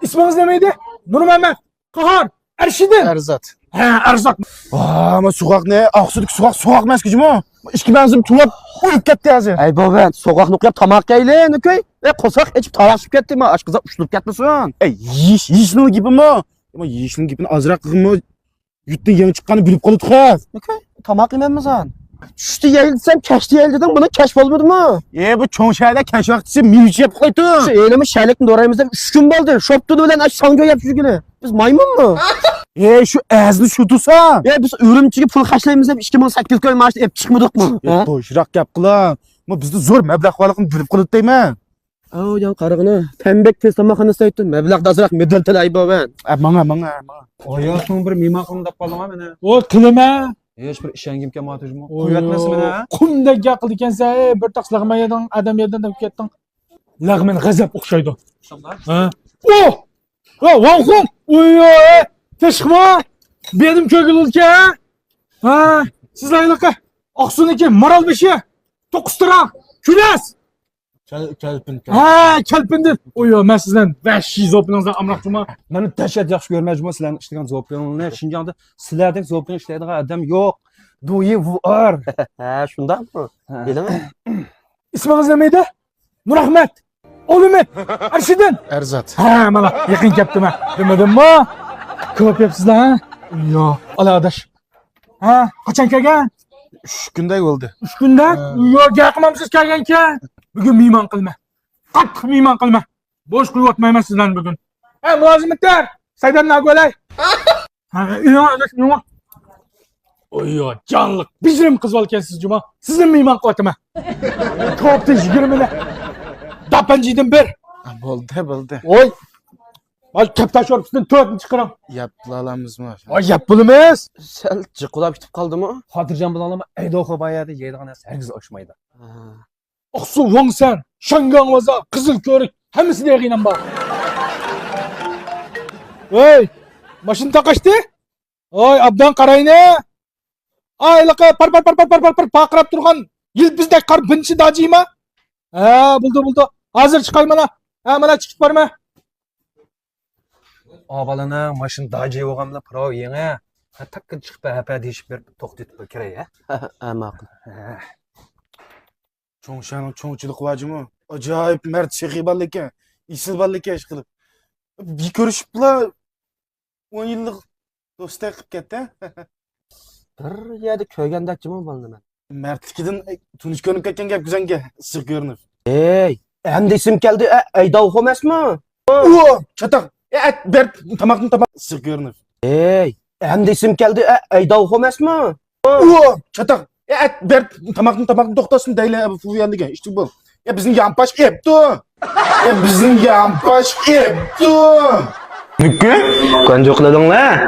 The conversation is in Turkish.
İsminiz neydi? Nur Mehmet. Kahar. Erşidin. Erzat. He, Erzak. Ama sokak ne? Aksuduk sokak mı eskicim o? İşki benzim tulap uyup gitti yazı. Ey baba, sokak nuklap tamak geyle, ne köy? Kosak içip talaşıp gitti mi? Aşkıza uçlup gitmesin. Yiyişli gibi mi? Ama yiyişli gibi azrak mı? Yuttu yeni çıkanı bilip kalı tıkaz. Ne köy? Tamak yemem mi sen? Düştü yayılsam keşti yayıldıdan buna keşf olmadı mı? Bu çoğun şehirde keşf vakti mülçi yapıp koydu. Şu eylemi şerlikini doğrayımızda 3 gün oldu. Şoptudu bilen aç sango yap şu günü. Biz maymun mu? Şu əzini şutursa. Biz ürümçüge pul kaçlayımızda 2800 köy maaşlı hep çıkmadık mı? Boşrak yap kıla. Ama bizde zor meblağ varlıkını bilip kalı deymen. Ya karıgını pembek tez tamakhanası aytdın. Meblag da azırak medal talay ben. Mana. Oyatın bir mimaqını da qalama mene. O kilime. Hech bir ishangim kelmayapti. Oy, Uyatmasın mene. Kumdek yaqildi ekansan, bir taqs lag'ma yeding, adam yeding deb ketding. Lag'min g'azab o'xshaydi. Ha. Vaqon. Oy, teshqma. Benim ko'gilulka. Ha, sizlarga Oqsuniki Maralbeshi, To'qistiraq, Kulas. Kalpin. Ha, kalpindir. Oy, men sizdan vahshiy zopiningizdan amroqchiman. Meni dahshat yaxshi ko'rmayman sizlarni ishlagan zavoblarni. Shinjongda sizlardek zavoblar ishlaydigan adam yo'q. Do'yi var. Ha, shundan mı? Bileme. İsmingiz neydi? Nurahmet. Ulumet. Erşidin. Erzat. Ha, mana yaqin kelibdi men. Demadimmi? Ko'p yapsizlar, ha? Yo, ala adash. Ha, qachon kelgan? 3 kunday oldu. 3 kunda? Yo, gapimsiz kelgan ekan. Bugun mehmon qilma. Qattiq mehmon qilma. Bo'sh qo'yib o'tmayman sizlarni bugun. Ha, mulozimliklar, saydan nagolay. Ha, yo, adash, yo. Oy, canliq. Bijrim qiz olgansiz juma. Sizni mehmon qilyapman. Topda 20 ni. Dapanjidan bir. Bo'ldi. Oy. Mal kaptaş orpisidan 4 chiqaram. Yapılalamızmı? Oy, yap bulimiz. Sel cıqılab bitip kaldı mı? Xotirjam bo'lolma, aydoq bayada yeydigan narsa hargiz oshmaydi. Oqsu Wangsan, Shangang vaza, Qizil ko'rik, hammasida yag'inam bor. Voy, mashina taqashdi? Oy, abdan qarayni. Ayliqi par paqirab turgan yilpizdek qar binchi dajima. Ha, buldi. Hozir chiqay mana. Ha, mana chiqib borma. Obalana mashin daji bo'lganda prov yenga. Takka chiqib hapa deyishib berib to'xtatib kiray ya. Ha, ma'qul. Çoğunçılık vacımı. Acayip mert şehi ballıken. İşsiz ballıken iş kılıp. Bir görüşüp la 10 yıllık dost ekip gitti. Bir yerde köygəndəkçi mi balını mən? Mertlikiden tunuş görünüp ketken gap güzenge. Sık görünür. Hem de isim geldi. Eyda oxumas mı? Çatak. Bert tamak. Sık görünür. Hem de isim geldi. Eyda oxumas mı? Çatak. Bert tamak doktasın deyle bu yandıgen. İşte bu. Ya bizim yampaş eptu. Koncoqladın la.